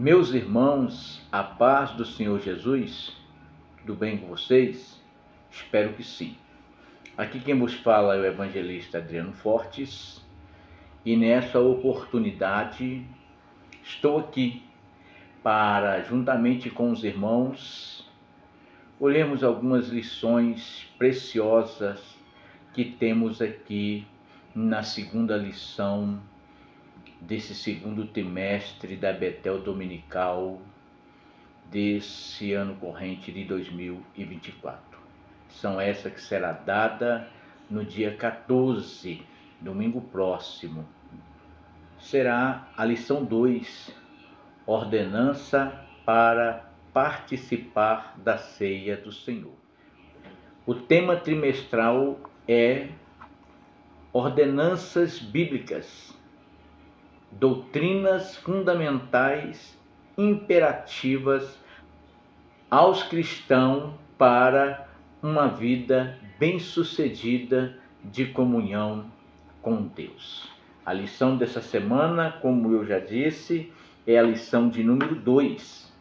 Meus irmãos, a paz do Senhor Jesus, tudo bem com vocês? Espero que sim. Aqui quem vos fala é o evangelista Adriano Fortes e nessa oportunidade estou aqui para, juntamente com os irmãos, olhemos algumas lições preciosas que temos aqui na segunda lição desse segundo trimestre da Betel Dominical desse ano corrente de 2024. São essa que será dada no dia 14, domingo próximo. Será a lição 2, ordenança para participar da ceia do Senhor. O tema trimestral é ordenanças bíblicas, doutrinas fundamentais imperativas aos cristãos para uma vida bem-sucedida de comunhão com Deus. A lição dessa semana, como eu já disse, é a lição de número 2,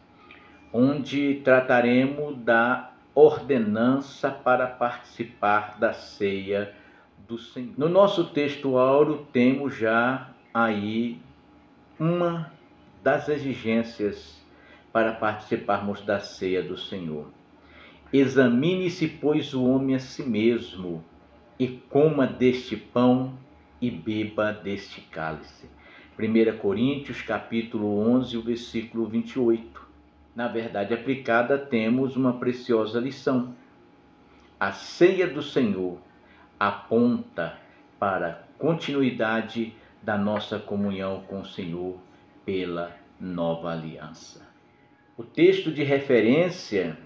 onde trataremos da ordenança para participar da ceia do Senhor. No nosso texto áureo temos já aí uma das exigências para participarmos da ceia do Senhor. Examine-se, pois, o homem a si mesmo, e coma deste pão e beba deste cálice. 1 Coríntios, capítulo 11, o versículo 28. Na verdade aplicada, temos uma preciosa lição. A ceia do Senhor aponta para a continuidade da nossa comunhão com o Senhor pela nova aliança. O texto de referência,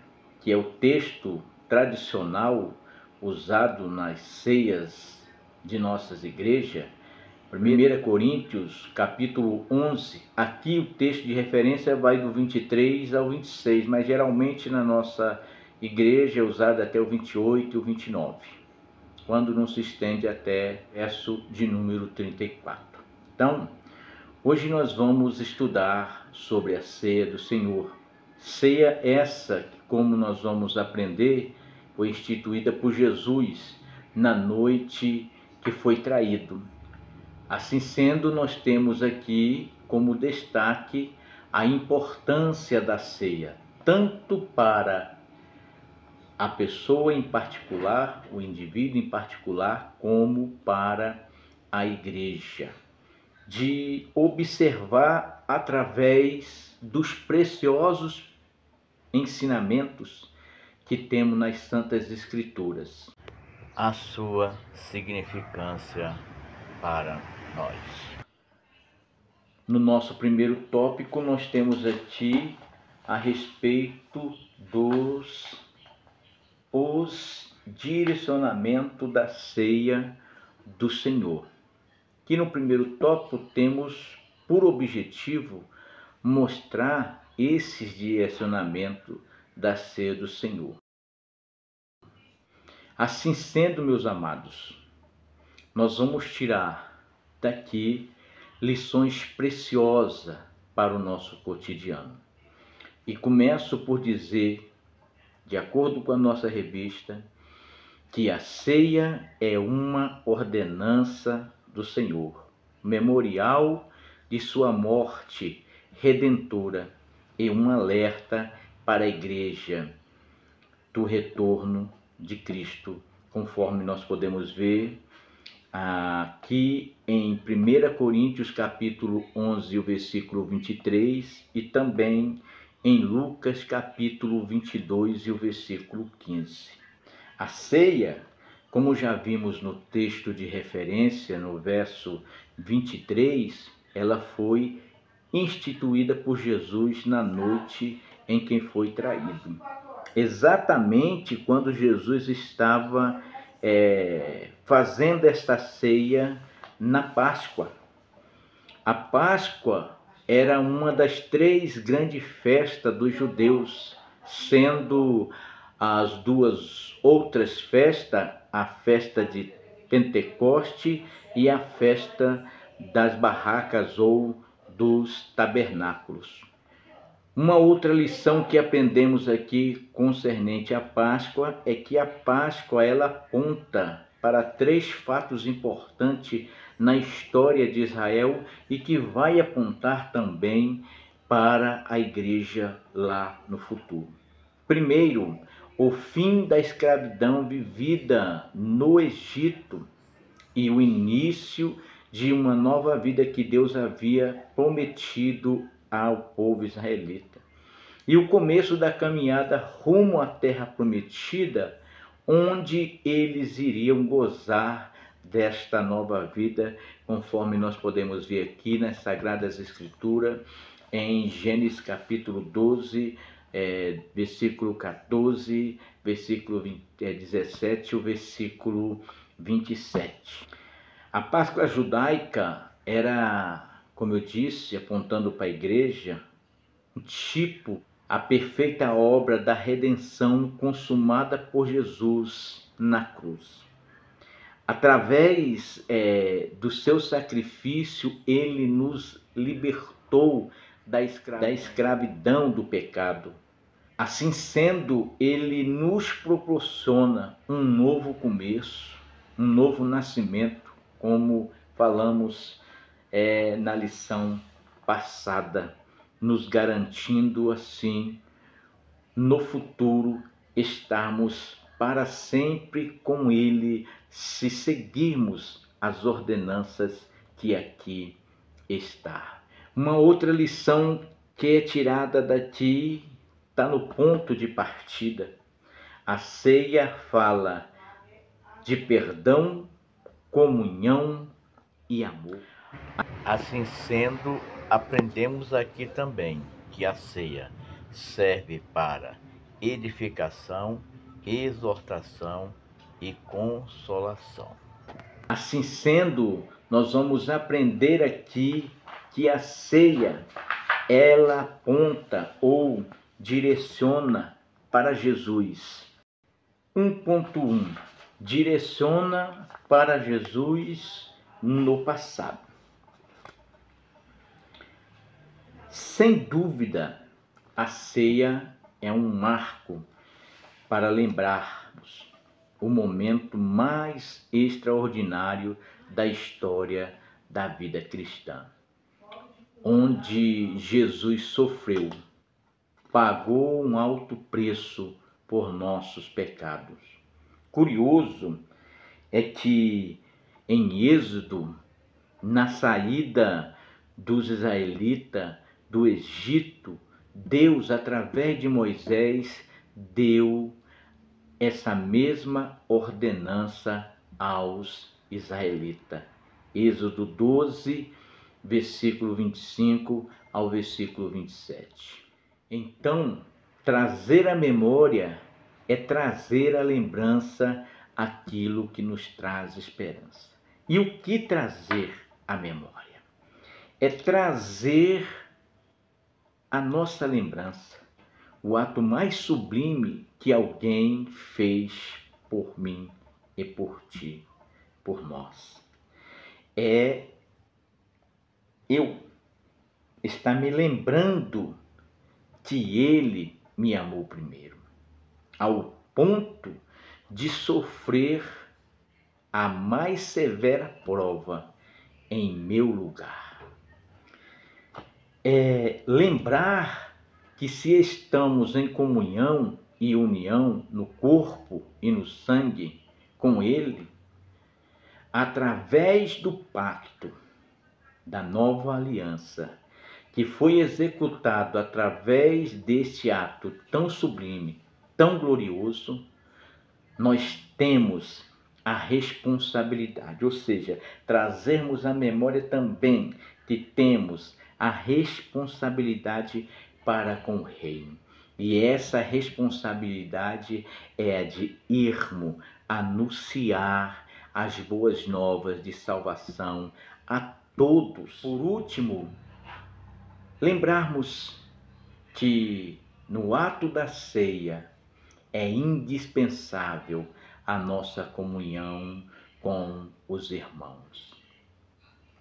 que é o texto tradicional usado nas ceias de nossas igrejas, 1 Coríntios, capítulo 11, aqui o texto de referência vai do 23 ao 26, mas geralmente na nossa igreja é usado até o 28 e o 29, quando não se estende até verso de número 34. Então, hoje nós vamos estudar sobre a ceia do Senhor. Ceia essa que, como nós vamos aprender, foi instituída por Jesus na noite que foi traído. Assim sendo, nós temos aqui como destaque a importância da ceia, tanto para a pessoa em particular, o indivíduo em particular, como para a igreja, de observar através dos preciosos ensinamentos que temos nas Santas Escrituras a sua significância para nós. No nosso primeiro tópico, nós temos aqui a respeito os direcionamentos da ceia do Senhor. Que no primeiro tópico temos por objetivo mostrar esses direcionamentos da ceia do Senhor. Assim sendo, meus amados, nós vamos tirar daqui lições preciosas para o nosso cotidiano. E começo por dizer, de acordo com a nossa revista, que a ceia é uma ordenança do Senhor, memorial de sua morte redentora e um alerta para a igreja do retorno de Cristo, conforme nós podemos ver aqui em 1 Coríntios capítulo 11, o versículo 23, e também em Lucas capítulo 22 e o versículo 15. A ceia, como já vimos no texto de referência, no verso 23, ela foi instituída por Jesus na noite em que foi traído. Exatamente quando Jesus estava fazendo esta ceia na Páscoa. A Páscoa era uma das 3 grandes festas dos judeus, sendo as 2 outras festas, a festa de Pentecoste e a festa das barracas ou dos tabernáculos. Uma outra lição que aprendemos aqui concernente à Páscoa é que a Páscoa ela aponta para 3 fatos importantes na história de Israel e que vai apontar também para a igreja lá no futuro. Primeiro, o fim da escravidão vivida no Egito e o início de uma nova vida que Deus havia prometido ao povo israelita. E o começo da caminhada rumo à terra prometida, onde eles iriam gozar desta nova vida, conforme nós podemos ver aqui nas Sagradas Escrituras, em Gênesis capítulo 12, versículo 14, versículo 17 e o versículo 27. A Páscoa judaica era, como eu disse, apontando para a igreja, um tipo, a perfeita obra da redenção consumada por Jesus na cruz. Através do seu sacrifício, ele nos libertou da escravidão do pecado. Assim sendo, ele nos proporciona um novo começo, um novo nascimento, como falamos na lição passada, nos garantindo assim, no futuro, estarmos para sempre com ele, se seguirmos as ordenanças que aqui está. Uma outra lição que é tirada daqui está no ponto de partida. A ceia fala de perdão, comunhão e amor. Assim sendo, aprendemos aqui também que a ceia serve para edificação, exortação e consolação. Assim sendo, nós vamos aprender aqui que a ceia, ela aponta ou direciona para Jesus. 1.1 direciona para Jesus no passado. Sem dúvida, a ceia é um marco para lembrarmos o momento mais extraordinário da história da vida cristã, onde Jesus sofreu, pagou um alto preço por nossos pecados. Curioso é que em Êxodo, na saída dos israelitas do Egito, Deus, através de Moisés, deu essa mesma ordenança aos israelitas. Êxodo 12, versículo 25 ao versículo 27. Então, trazer à memória é trazer à lembrança aquilo que nos traz esperança. E o que trazer à memória? É trazer à nossa lembrança o ato mais sublime que alguém fez por mim e por ti, por nós. É eu estar me lembrando que ele me amou primeiro, ao ponto de sofrer a mais severa prova em meu lugar. Lembrar que se estamos em comunhão e união no corpo e no sangue com ele, através do pacto da nova aliança, que foi executado através deste ato tão sublime, tão glorioso, nós temos a responsabilidade, ou seja, trazermos à memória também que temos a responsabilidade para com o reino. E essa responsabilidade é a de irmos anunciar as boas novas de salvação a todos. Por último, lembrarmos que no ato da ceia é indispensável a nossa comunhão com os irmãos.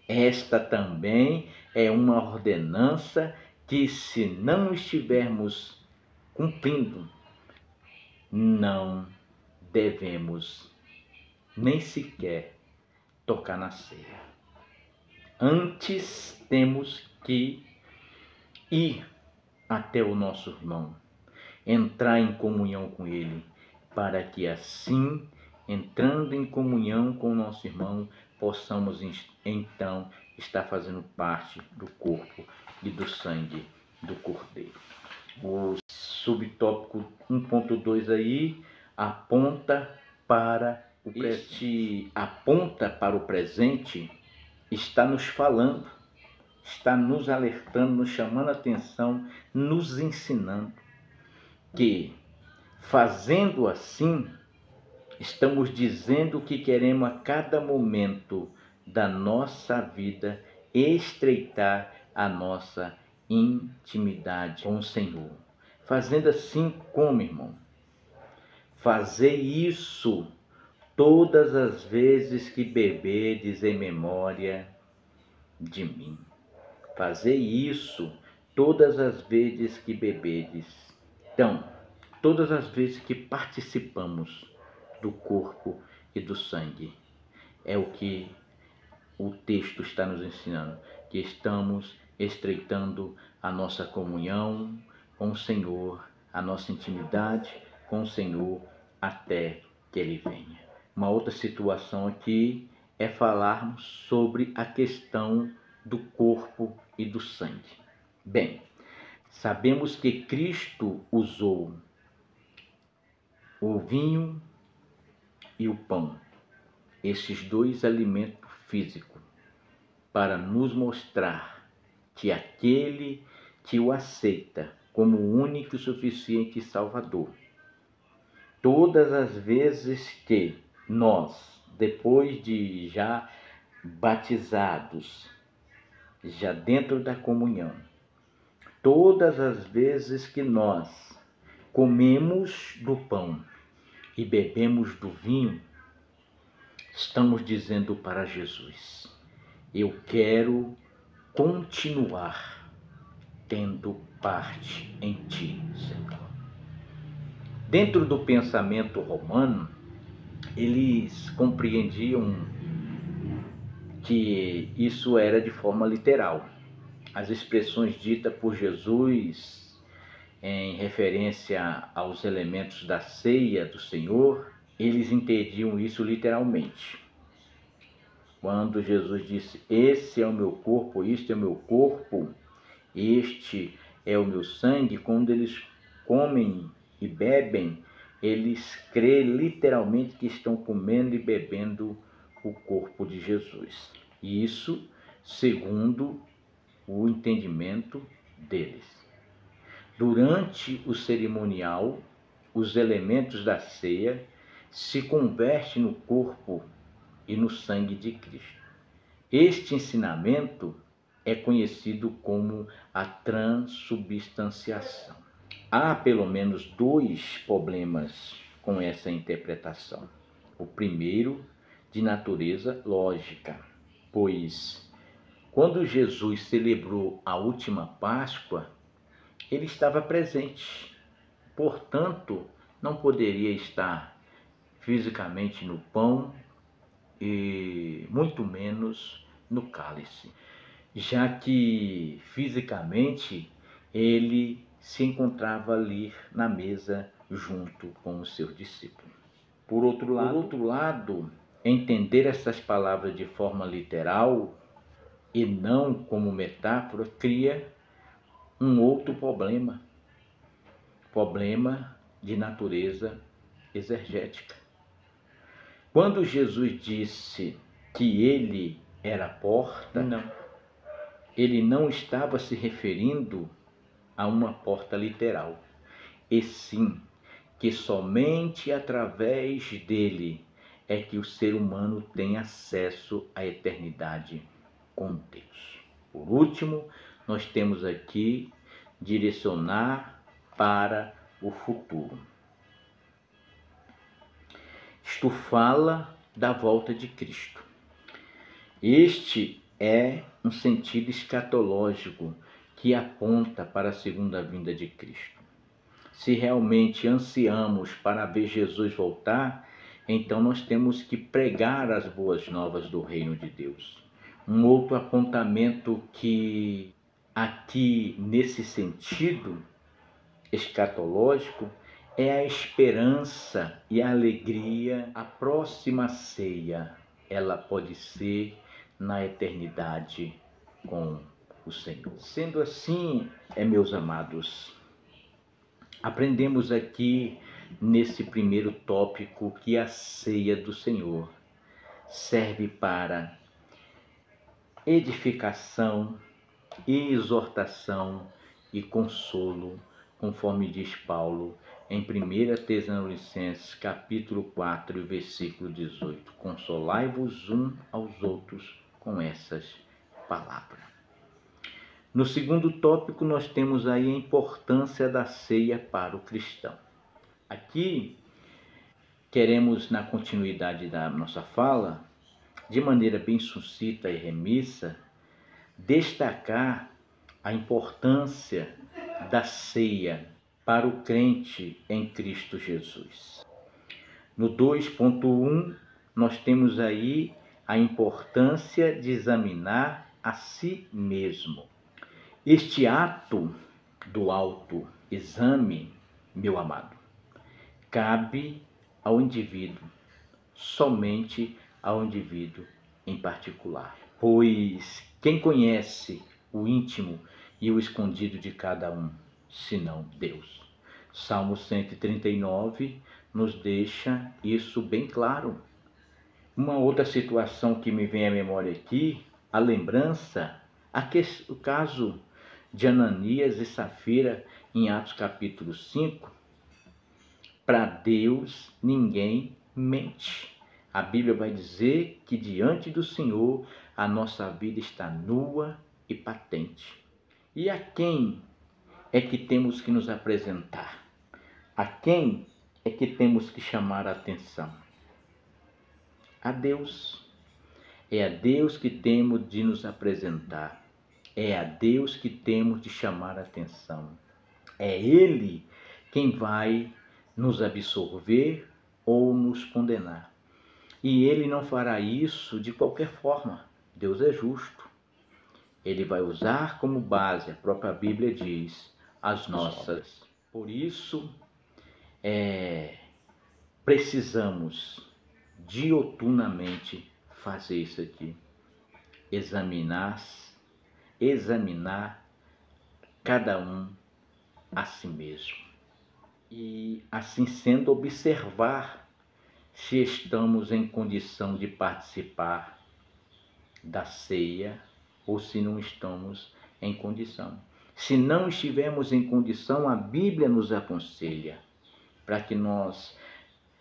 Esta também é uma ordenança que, se não estivermos cumprindo, não devemos nem sequer tocar na ceia. Antes temos que ir até o nosso irmão, entrar em comunhão com ele, para que assim, entrando em comunhão com o nosso irmão, possamos então estar fazendo parte do corpo e do sangue do Cordeiro. O subtópico 1.2 aí aponta para o presente. Aponta para o presente, está nos falando, está nos alertando, nos chamando a atenção, nos ensinando que, fazendo assim, estamos dizendo que queremos a cada momento da nossa vida estreitar a nossa intimidade com o Senhor. Fazendo assim como, irmão? Fazer isso todas as vezes que beberdes em memória de mim. Fazer isso todas as vezes que beberdes. Então, todas as vezes que participamos do corpo e do sangue, é o que o texto está nos ensinando, que estamos estreitando a nossa comunhão com o Senhor, a nossa intimidade com o Senhor, até que Ele venha. Uma outra situação aqui é falarmos sobre a questão do corpo e do sangue. Bem, sabemos que Cristo usou o vinho e o pão, esses dois alimentos físicos, para nos mostrar que aquele que o aceita como o único e suficiente Salvador, todas as vezes que nós, depois de já batizados, já dentro da comunhão, todas as vezes que nós comemos do pão e bebemos do vinho, estamos dizendo para Jesus: eu quero continuar tendo parte em ti, Senhor. Dentro do pensamento romano, eles compreendiam que isso era de forma literal. As expressões ditas por Jesus em referência aos elementos da ceia do Senhor, eles entendiam isso literalmente. Quando Jesus disse: esse é o meu corpo, este é o meu corpo, este é o meu sangue, quando eles comem e bebem, eles creem literalmente que estão comendo e bebendo o corpo de Jesus. E isso segundo o entendimento deles. Durante o cerimonial, os elementos da ceia se convertem no corpo e no sangue de Cristo. Este ensinamento é conhecido como a transubstanciação. Há pelo menos dois problemas com essa interpretação. O primeiro, de natureza lógica, pois quando Jesus celebrou a última Páscoa, ele estava presente, portanto, não poderia estar fisicamente no pão e muito menos no cálice, já que fisicamente ele se encontrava ali na mesa junto com os seus discípulos. Por outro lado, entender essas palavras de forma literal e não como metáfora cria um outro problema de natureza exegética. Quando Jesus disse que ele era a porta, ele não estava se referindo a uma porta literal, e sim que somente através dele é que o ser humano tem acesso à eternidade com Deus. Por último, nós temos aqui direcionar para o futuro. Isto fala da volta de Cristo. Este é um sentido escatológico que aponta para a segunda vinda de Cristo. Se realmente ansiamos para ver Jesus voltar, então nós temos que pregar as boas novas do reino de Deus. Um outro apontamento que aqui nesse sentido escatológico é a esperança e a alegria. A próxima ceia, ela pode ser na eternidade com o Senhor. Sendo assim, meus amados, aprendemos aqui nesse primeiro tópico que a ceia do Senhor serve para edificação, exortação e consolo, conforme diz Paulo em 1 Tessalonicenses capítulo 4, versículo 18. Consolai-vos uns aos outros com essas palavras. No segundo tópico, nós temos aí a importância da ceia para o cristão. Aqui, queremos, na continuidade da nossa fala, de maneira bem sucinta e remissa, destacar a importância da ceia para o crente em Cristo Jesus. No 2.1, nós temos aí a importância de examinar a si mesmo. Este ato do autoexame, meu amado, cabe ao indivíduo, somente ao indivíduo em particular. Pois quem conhece o íntimo e o escondido de cada um, senão Deus? Salmo 139 nos deixa isso bem claro. Uma outra situação que me vem à memória aqui, a lembrança, o caso de Ananias e Safira em Atos capítulo 5, para Deus ninguém mente. A Bíblia vai dizer que diante do Senhor a nossa vida está nua e patente. E a quem é que temos que nos apresentar? A quem é que temos que chamar a atenção? A Deus. É a Deus que temos de nos apresentar. É a Deus que temos de chamar a atenção. É Ele quem vai nos absorver ou nos condenar. E Ele não fará isso de qualquer forma. Deus é justo. Ele vai usar como base, a própria Bíblia diz, as nossas. Por isso, precisamos dioturnamente fazer isso aqui. Examinar cada um a si mesmo. E assim sendo, observar se estamos em condição de participar da ceia ou se não estamos em condição. Se não estivermos em condição, a Bíblia nos aconselha para que nós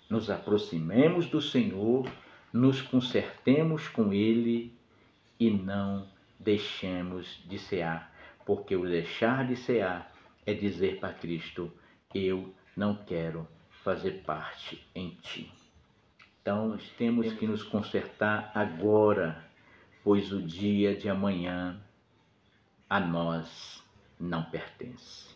nos aproximemos do Senhor, nos consertemos com Ele e não deixemos de cear, porque o deixar de cear é dizer para Cristo: eu não quero fazer parte em ti. Então nós temos que nos consertar agora, pois o dia de amanhã a nós não pertence.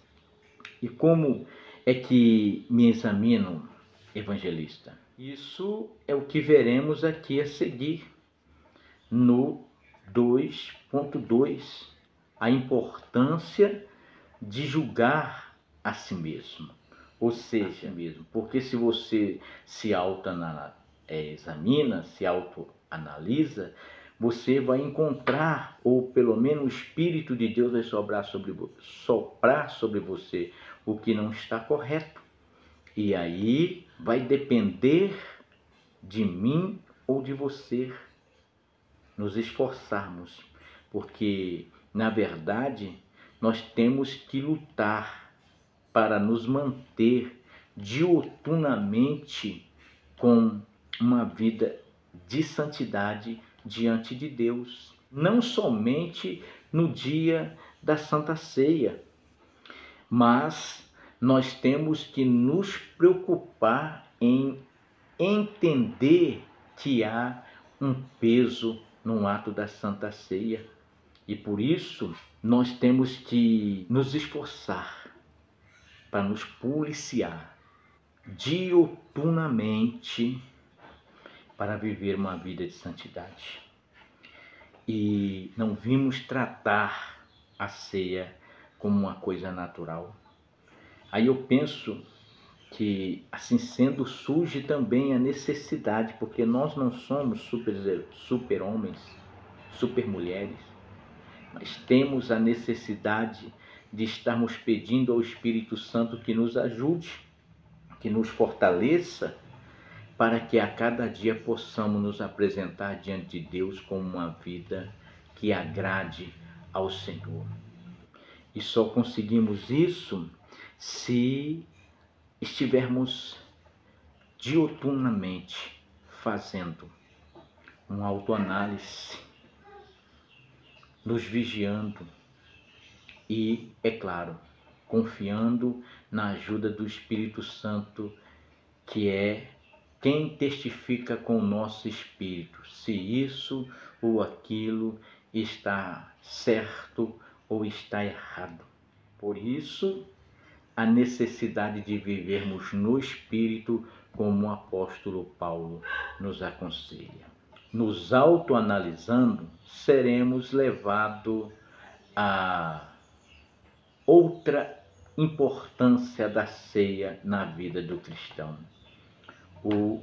E como é que me examino, evangelista? Isso é o que veremos aqui a seguir, no 2.2, a importância de julgar a si mesmo. Ou seja, porque se você se examina, se autoanalisa, você vai encontrar, ou pelo menos o Espírito de Deus vai soprar sobre você o que não está correto. E aí vai depender de mim ou de você nos esforçarmos, porque na verdade nós temos que lutar para nos manter diuturnamente com uma vida de santidade diante de Deus, não somente no dia da Santa Ceia, mas nós temos que nos preocupar em entender que há um peso no ato da Santa Ceia. E por isso nós temos que nos esforçar para nos policiar diuturnamente para viver uma vida de santidade. E não vimos tratar a ceia como uma coisa natural. Aí eu penso que, assim sendo, surge também a necessidade, porque nós não somos super homens, super mulheres, mas temos a necessidade de estarmos pedindo ao Espírito Santo que nos ajude, que nos fortaleça, para que a cada dia possamos nos apresentar diante de Deus com uma vida que agrade ao Senhor. E só conseguimos isso se estivermos diuturnamente fazendo uma autoanálise, nos vigiando e, é claro, confiando na ajuda do Espírito Santo, que é quem testifica com o nosso espírito se isso ou aquilo está certo ou está errado. Por isso, a necessidade de vivermos no Espírito, como o apóstolo Paulo nos aconselha. Nos autoanalisando, seremos levados a outra importância da ceia na vida do cristão. O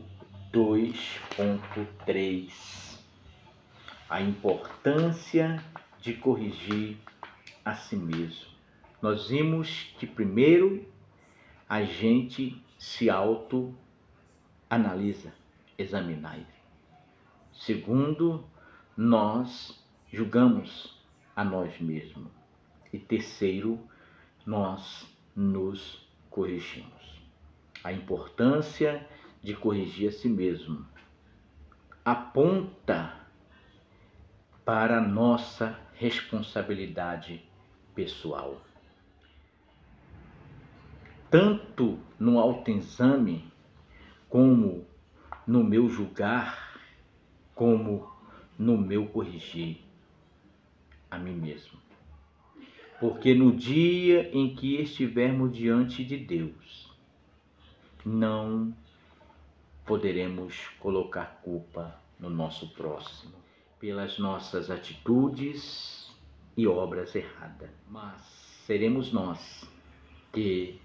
2.3. A importância de corrigir a si mesmo. Nós vimos que primeiro a gente se autoanalisa, examina. Segundo, nós julgamos a nós mesmos. E terceiro, nós nos corrigimos. A importância de corrigir a si mesmo aponta para a nossa responsabilidade pessoal. Tanto no autoexame, como no meu julgar, como no meu corrigir a mim mesmo. Porque no dia em que estivermos diante de Deus, não poderemos colocar culpa no nosso próximo pelas nossas atitudes e obras erradas. Mas seremos nós que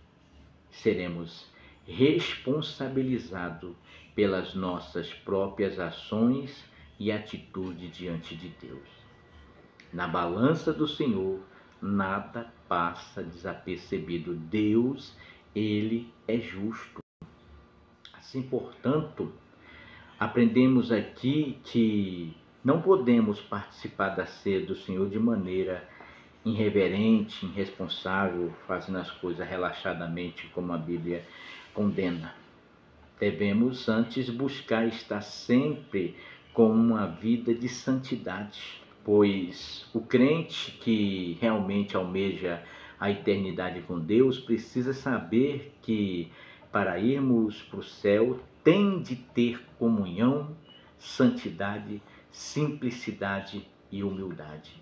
seremos responsabilizados pelas nossas próprias ações e atitudes diante de Deus. Na balança do Senhor, nada passa desapercebido. Deus, Ele é justo. Assim, portanto, aprendemos aqui que não podemos participar da ceia do Senhor de maneira irreverente, irresponsável, fazendo as coisas relaxadamente, como a Bíblia condena. Devemos antes buscar estar sempre com uma vida de santidade, pois o crente que realmente almeja a eternidade com Deus precisa saber que para irmos para o céu tem de ter comunhão, santidade, simplicidade e humildade.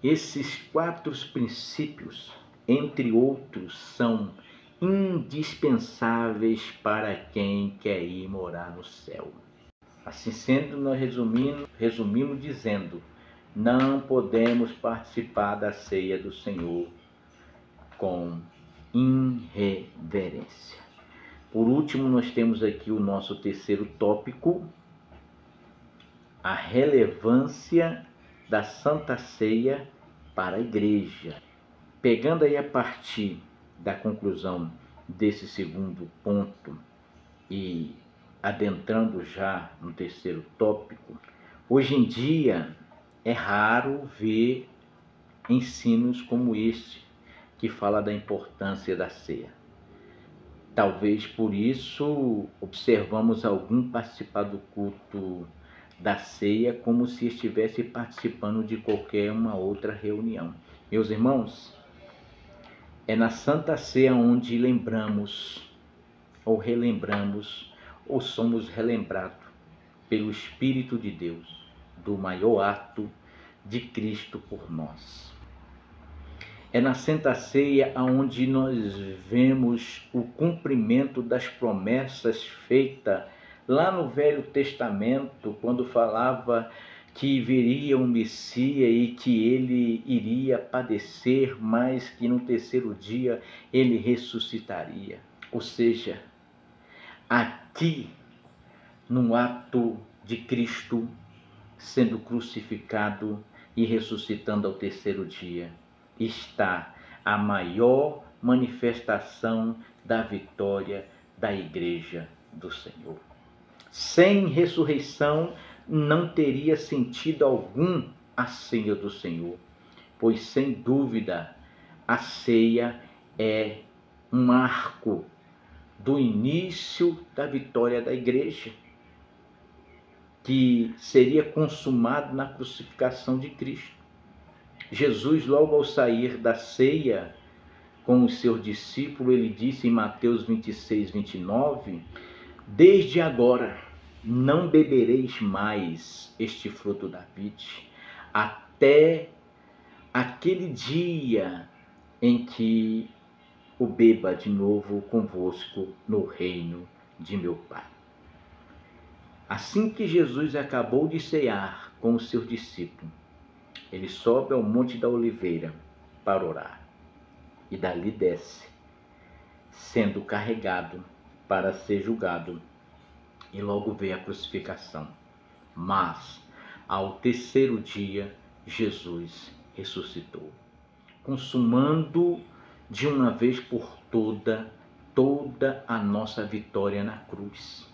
Esses 4 princípios, entre outros, são indispensáveis para quem quer ir morar no céu. Assim sendo, nós resumimos dizendo: não podemos participar da ceia do Senhor com irreverência. Por último, nós temos aqui o nosso terceiro tópico: a relevância da Santa Ceia para a Igreja. Pegando aí a partir da conclusão desse segundo ponto e adentrando já no terceiro tópico, hoje em dia é raro ver ensinos como este, que fala da importância da ceia. Talvez por isso observamos algum participar do culto da ceia como se estivesse participando de qualquer uma outra reunião. Meus irmãos, é na Santa Ceia onde lembramos, ou relembramos, ou somos relembrados pelo Espírito de Deus do maior ato de Cristo por nós. É na Santa Ceia onde nós vemos o cumprimento das promessas feitas lá no Velho Testamento, quando falava que viria um Messias e que ele iria padecer, mas que no terceiro dia ele ressuscitaria. Ou seja, aqui no ato de Cristo sendo crucificado e ressuscitando ao terceiro dia, está a maior manifestação da vitória da Igreja do Senhor. Sem ressurreição não teria sentido algum a ceia do Senhor, pois sem dúvida a ceia é um marco do início da vitória da Igreja, que seria consumado na crucificação de Cristo. Jesus, logo ao sair da ceia com os seus discípulos, ele disse em Mateus 26, 29, desde agora não bebereis mais este fruto da vide, até aquele dia em que o beba de novo convosco no reino de meu Pai. Assim que Jesus acabou de cear com os seus discípulos, ele sobe ao Monte da Oliveira para orar e dali desce, sendo carregado para ser julgado, e logo veio a crucificação. Mas ao terceiro dia Jesus ressuscitou, consumando de uma vez por toda a nossa vitória na cruz.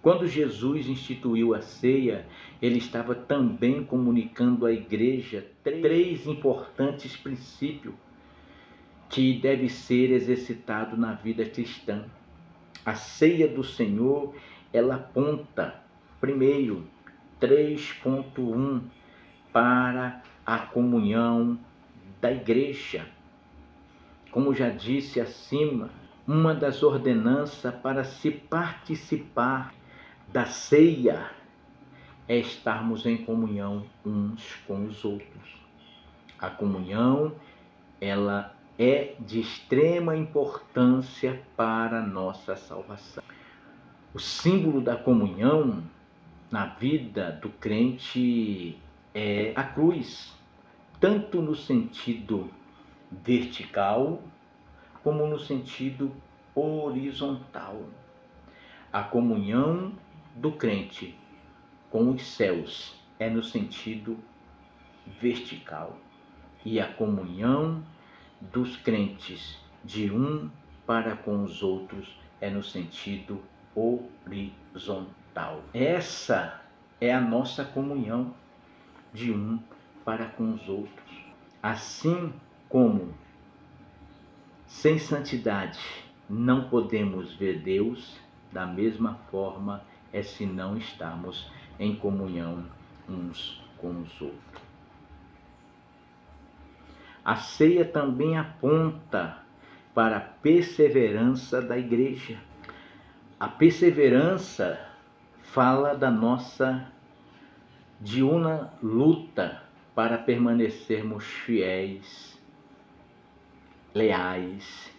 Quando Jesus instituiu a ceia, ele estava também comunicando à igreja três importantes princípios que devem ser exercitados na vida cristã. A ceia do Senhor, ela aponta, primeiro, 3.1, para a comunhão da igreja. Como já disse acima, uma das ordenanças para se participar da ceia é estarmos em comunhão uns com os outros. A comunhão, ela é de extrema importância para a nossa salvação. O símbolo da comunhão na vida do crente é a cruz, tanto no sentido vertical como no sentido horizontal. A comunhão do crente com os céus é no sentido vertical, e a comunhão dos crentes de um para com os outros é no sentido horizontal. Essa é a nossa comunhão de um para com os outros. Assim como sem santidade não podemos ver Deus, da mesma forma é se não estarmos em comunhão uns com os outros. A ceia também aponta para a perseverança da igreja. A perseverança fala da nossa diurna luta para permanecermos fiéis, leais,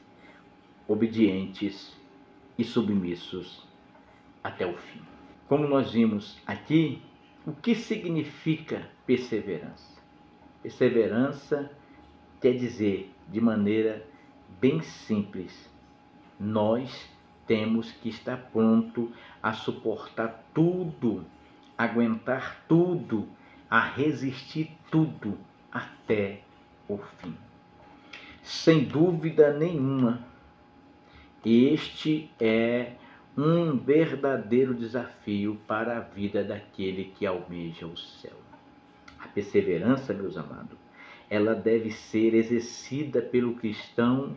obedientes e submissos até o fim. Como nós vimos aqui, o que significa perseverança? Perseverança quer dizer, de maneira bem simples, nós temos que estar pronto a suportar tudo, aguentar tudo, a resistir tudo até o fim. Sem dúvida nenhuma, este é um verdadeiro desafio para a vida daquele que almeja o céu. A perseverança, meus amados, ela deve ser exercida pelo cristão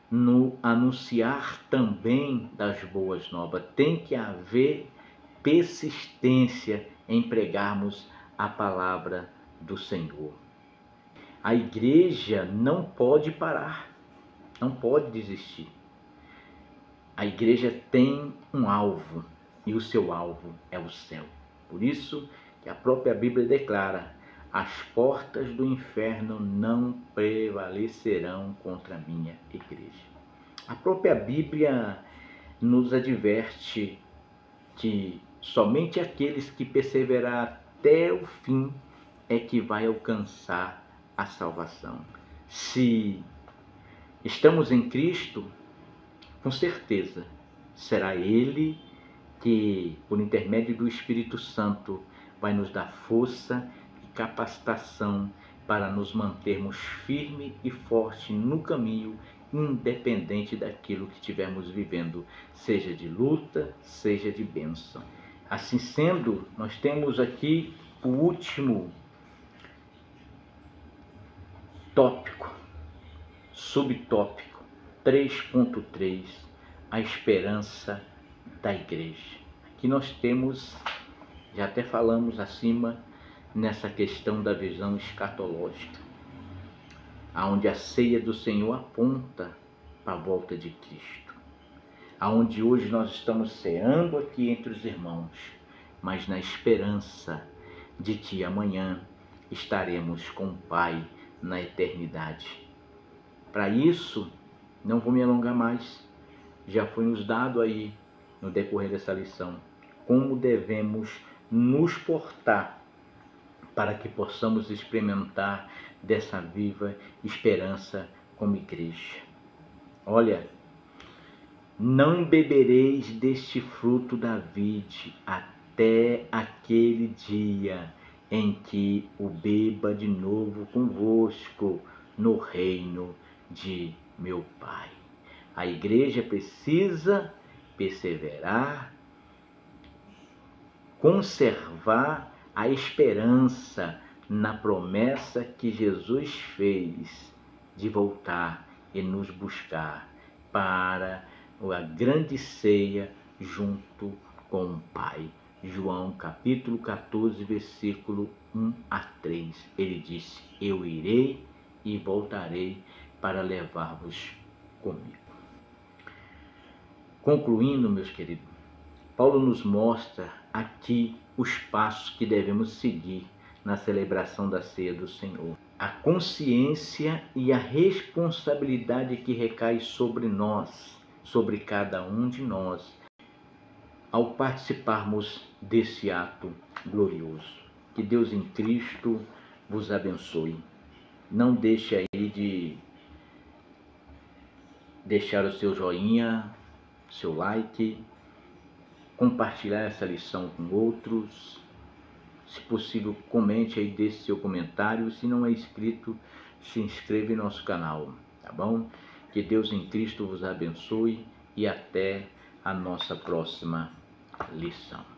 no anunciar também das boas novas. Tem que haver persistência em pregarmos a palavra do Senhor. A igreja não pode parar, não pode desistir. A igreja tem um alvo, e o seu alvo é o céu. Por isso que a própria Bíblia declara: as portas do inferno não prevalecerão contra a minha igreja. A própria Bíblia nos adverte que somente aqueles que perseverar até o fim é que vai alcançar a salvação. Se estamos em Cristo, com certeza será Ele que, por intermédio do Espírito Santo, vai nos dar força e capacitação para nos mantermos firme e forte no caminho, independente daquilo que estivermos vivendo, seja de luta, seja de bênção. Assim sendo, nós temos aqui o último tópico, subtópico 3.3, a esperança da igreja. Aqui nós temos, já até falamos acima, nessa questão da visão escatológica, aonde a ceia do Senhor aponta para a volta de Cristo, aonde hoje nós estamos ceando aqui entre os irmãos, mas na esperança de que amanhã estaremos com o Pai na eternidade. Para isso, não vou me alongar mais, já foi nos dado aí no decorrer dessa lição como devemos nos portar para que possamos experimentar dessa viva esperança como igreja. Olha, não bebereis deste fruto da vide até aquele dia em que o beba de novo convosco no reino de meu Pai. A igreja precisa perseverar, conservar a esperança na promessa que Jesus fez de voltar e nos buscar para a grande ceia junto com o Pai. João capítulo 14, versículo 1 a 3. Ele disse: eu irei e voltarei para levar-vos comigo. Concluindo, meus queridos, Paulo nos mostra aqui os passos que devemos seguir na celebração da ceia do Senhor. A consciência e a responsabilidade que recai sobre nós, sobre cada um de nós, ao participarmos desse ato glorioso. Que Deus em Cristo vos abençoe. Não deixe aí de deixar o seu joinha, seu like, compartilhar essa lição com outros. Se possível, comente aí, deixe seu comentário. Se não é inscrito, se inscreva em nosso canal, tá bom? Que Deus em Cristo vos abençoe e até a nossa próxima lição.